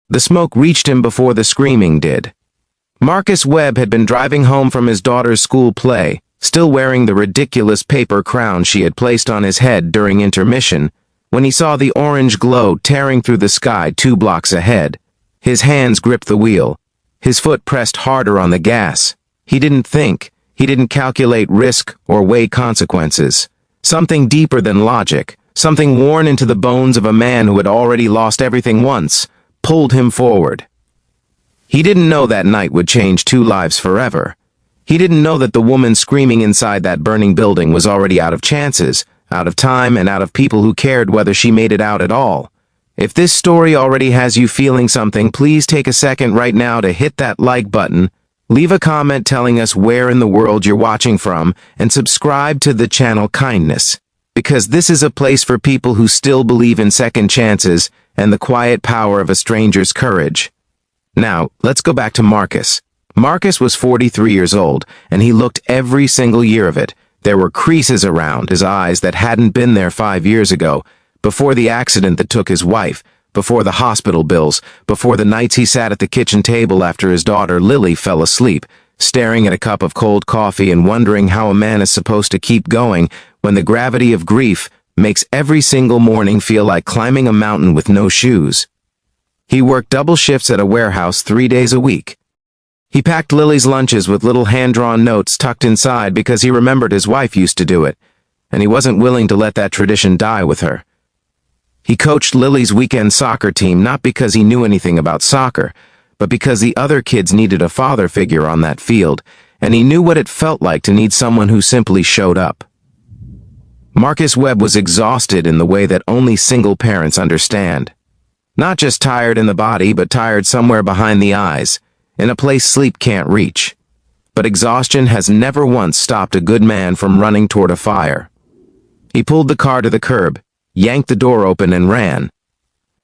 The smoke reached him before the screaming did. Marcus Webb had been driving home from his daughter's school play, still wearing the ridiculous paper crown she had placed on his head during intermission, when he saw the orange glow tearing through the sky 2 blocks ahead. His hands gripped the wheel. His foot pressed harder on the gas. He didn't think. He didn't calculate risk or weigh consequences. Something deeper than logic, something worn into the bones of a man who had already lost everything once, pulled him forward. He didn't know that night would change 2 lives forever. He didn't know that the woman screaming inside that burning building was already out of chances, out of time, and out of people who cared whether she made it out at all. If this story already has you feeling something, please take a second right now to hit that like button, leave a comment telling us where in the world you're watching from, and subscribe to the channel Kindness, because this is a place for people who still believe in second chances and the quiet power of a stranger's courage. Now, let's go back to Marcus. Marcus was 43 years old, and he looked every single year of it. There were creases around his eyes that hadn't been there 5 years ago, before the accident that took his wife, before the hospital bills, before the nights he sat at the kitchen table after his daughter Lily fell asleep, staring at a cup of cold coffee and wondering how a man is supposed to keep going when the gravity of grief makes every single morning feel like climbing a mountain with no shoes. He worked double shifts at a warehouse 3 days a week. He packed Lily's lunches with little hand-drawn notes tucked inside because he remembered his wife used to do it, and he wasn't willing to let that tradition die with her. He coached Lily's weekend soccer team not because he knew anything about soccer, but because the other kids needed a father figure on that field, and he knew what it felt like to need someone who simply showed up. Marcus Webb was exhausted in the way that only single parents understand. Not just tired in the body, but tired somewhere behind the eyes, in a place sleep can't reach. But exhaustion has never once stopped a good man from running toward a fire. He pulled the car to the curb, yanked the door open, and ran.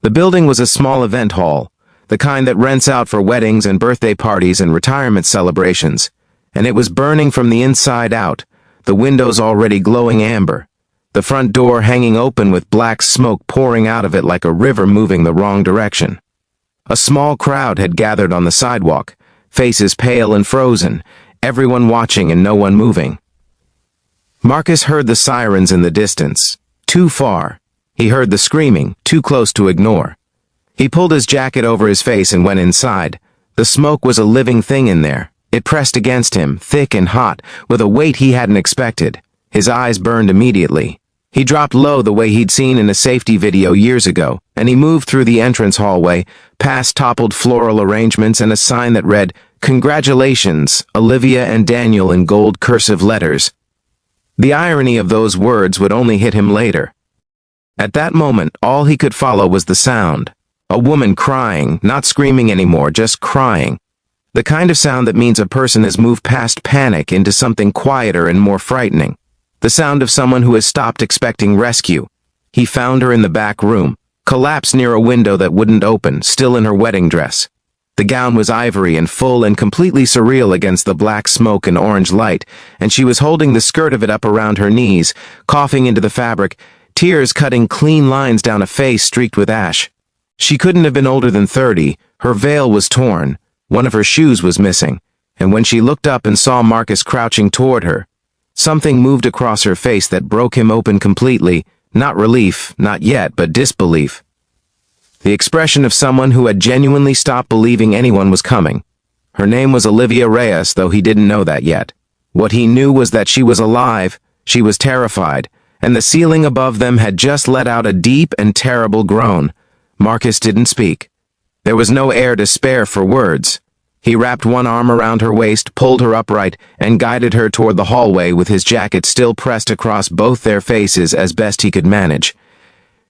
The building was a small event hall, the kind that rents out for weddings and birthday parties and retirement celebrations, and it was burning from the inside out, the windows already glowing amber, the front door hanging open with black smoke pouring out of it like a river moving the wrong direction. A small crowd had gathered on the sidewalk, faces pale and frozen, everyone watching and no one moving. Marcus heard the sirens in the distance, too far. He heard the screaming, too close to ignore. He pulled his jacket over his face and went inside. The smoke was a living thing in there. It pressed against him, thick and hot, with a weight he hadn't expected. His eyes burned immediately. He dropped low the way he'd seen in a safety video years ago, and he moved through the entrance hallway, past toppled floral arrangements and a sign that read, "Congratulations, Olivia and Daniel," in gold cursive letters. The irony of those words would only hit him later. At that moment, all he could follow was the sound. A woman crying, not screaming anymore, just crying. The kind of sound that means a person has moved past panic into something quieter and more frightening. The sound of someone who has stopped expecting rescue. He found her in the back room, collapsed near a window that wouldn't open, still in her wedding dress. The gown was ivory and full and completely surreal against the black smoke and orange light, and she was holding the skirt of it up around her knees, coughing into the fabric, tears cutting clean lines down a face streaked with ash. She couldn't have been older than 30, her veil was torn, one of her shoes was missing, and when she looked up and saw Marcus crouching toward her, something moved across her face that broke him open completely, not relief, not yet, but disbelief. The expression of someone who had genuinely stopped believing anyone was coming. Her name was Olivia Reyes, though he didn't know that yet. What he knew was that she was alive, she was terrified, and the ceiling above them had just let out a deep and terrible groan. Marcus didn't speak. There was no air to spare for words. He wrapped one arm around her waist, pulled her upright, and guided her toward the hallway with his jacket still pressed across both their faces as best he could manage.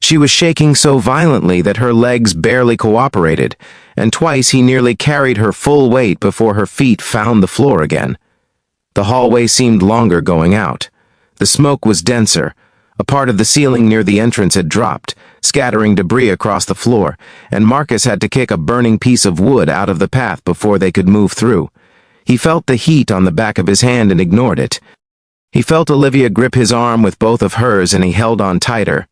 She was shaking so violently that her legs barely cooperated, and twice he nearly carried her full weight before her feet found the floor again. The hallway seemed longer going out. The smoke was denser. A part of the ceiling near the entrance had dropped, scattering debris across the floor, and Marcus had to kick a burning piece of wood out of the path before they could move through. He felt the heat on the back of his hand and ignored it. He felt Olivia grip his arm with both of hers, and he held on tighter.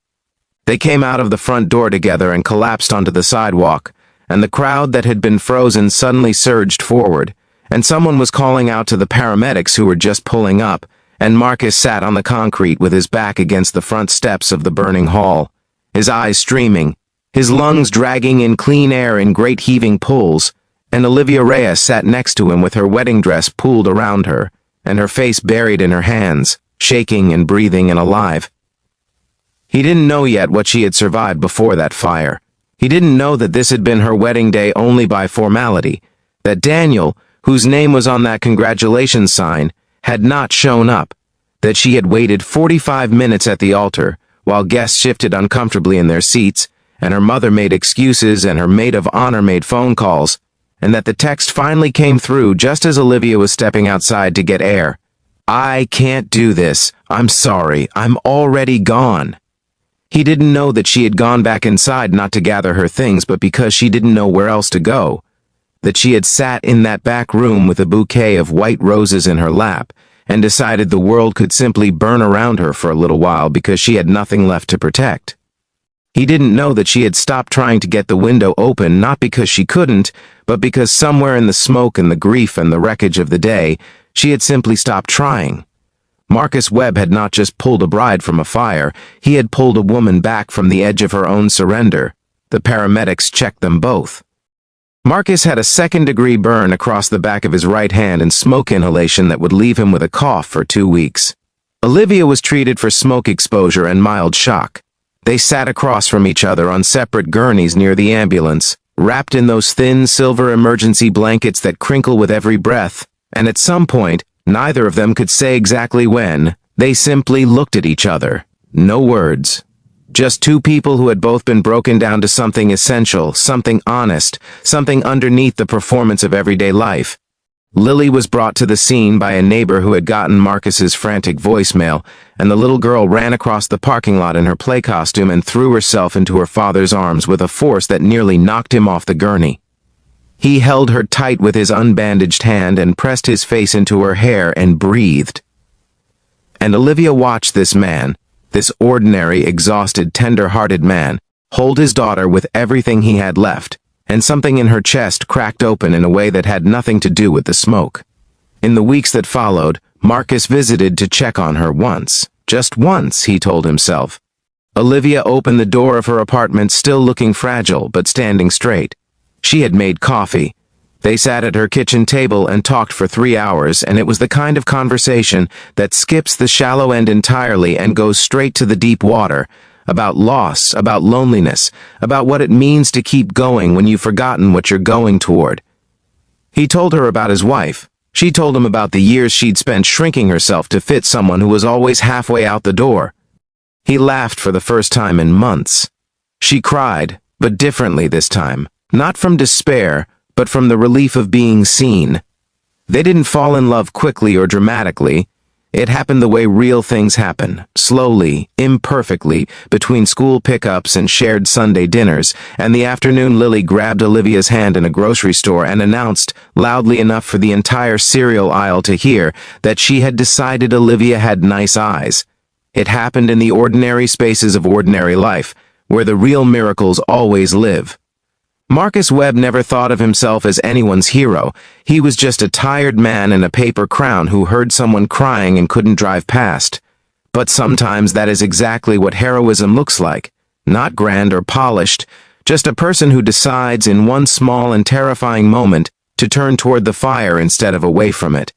They came out of the front door together and collapsed onto the sidewalk, and the crowd that had been frozen suddenly surged forward, and someone was calling out to the paramedics who were just pulling up, and Marcus sat on the concrete with his back against the front steps of the burning hall, his eyes streaming, his lungs dragging in clean air in great heaving pulls, and Olivia Reyes sat next to him with her wedding dress pulled around her, and her face buried in her hands, shaking and breathing and alive. He didn't know yet what she had survived before that fire. He didn't know that this had been her wedding day only by formality, that Daniel, whose name was on that congratulations sign, had not shown up, that she had waited 45 minutes at the altar, while guests shifted uncomfortably in their seats, and her mother made excuses and her maid of honor made phone calls, and that the text finally came through just as Olivia was stepping outside to get air. "I can't do this. I'm sorry. I'm already gone." He didn't know that she had gone back inside not to gather her things, but because she didn't know where else to go. That she had sat in that back room with a bouquet of white roses in her lap, and decided the world could simply burn around her for a little while because she had nothing left to protect. He didn't know that she had stopped trying to get the window open not because she couldn't, but because somewhere in the smoke and the grief and the wreckage of the day, she had simply stopped trying. Marcus Webb had not just pulled a bride from a fire, he had pulled a woman back from the edge of her own surrender. The paramedics checked them both. Marcus had a second-degree burn across the back of his right hand and smoke inhalation that would leave him with a cough for 2 weeks. Olivia was treated for smoke exposure and mild shock. They sat across from each other on separate gurneys near the ambulance, wrapped in those thin silver emergency blankets that crinkle with every breath, and at some point, neither of them could say exactly when, they simply looked at each other. No words. Just two people who had both been broken down to something essential, something honest, something underneath the performance of everyday life. Lily was brought to the scene by a neighbor who had gotten Marcus's frantic voicemail, and the little girl ran across the parking lot in her play costume and threw herself into her father's arms with a force that nearly knocked him off the gurney. He held her tight with his unbandaged hand and pressed his face into her hair and breathed. And Olivia watched this man, this ordinary, exhausted, tender-hearted man, hold his daughter with everything he had left, and something in her chest cracked open in a way that had nothing to do with the smoke. In the weeks that followed, Marcus visited to check on her once. Just once, he told himself. Olivia opened the door of her apartment, still looking fragile but standing straight. She had made coffee. They sat at her kitchen table and talked for 3 hours, and it was the kind of conversation that skips the shallow end entirely and goes straight to the deep water, about loss, about loneliness, about what it means to keep going when you've forgotten what you're going toward. He told her about his wife. She told him about the years she'd spent shrinking herself to fit someone who was always halfway out the door. He laughed for the first time in months. She cried, but differently this time. Not from despair, but from the relief of being seen. They didn't fall in love quickly or dramatically. It happened the way real things happen, slowly, imperfectly, between school pickups and shared Sunday dinners, and the afternoon Lily grabbed Olivia's hand in a grocery store and announced, loudly enough for the entire cereal aisle to hear, that she had decided Olivia had nice eyes. It happened in the ordinary spaces of ordinary life, where the real miracles always live. Marcus Webb never thought of himself as anyone's hero. He was just a tired man in a paper crown who heard someone crying and couldn't drive past. But sometimes that is exactly what heroism looks like. Not grand or polished, just a person who decides in one small and terrifying moment to turn toward the fire instead of away from it.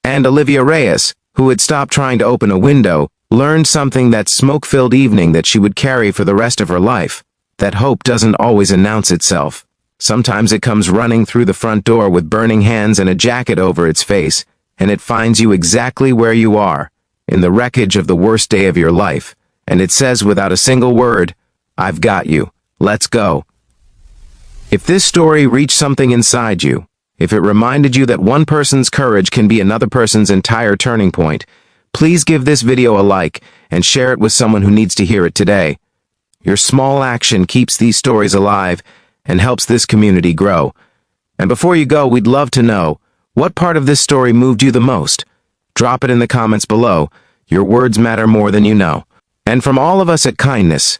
And Olivia Reyes, who had stopped trying to open a window, learned something that smoke-filled evening that she would carry for the rest of her life. That hope doesn't always announce itself. Sometimes it comes running through the front door with burning hands and a jacket over its face, and it finds you exactly where you are, in the wreckage of the worst day of your life, and it says without a single word, "I've got you. Let's go." If this story reached something inside you, if it reminded you that one person's courage can be another person's entire turning point, please give this video a like and share it with someone who needs to hear it today. Your small action keeps these stories alive and helps this community grow. And before you go, we'd love to know, what part of this story moved you the most? Drop it in the comments below. Your words matter more than you know. And from all of us at Kindness,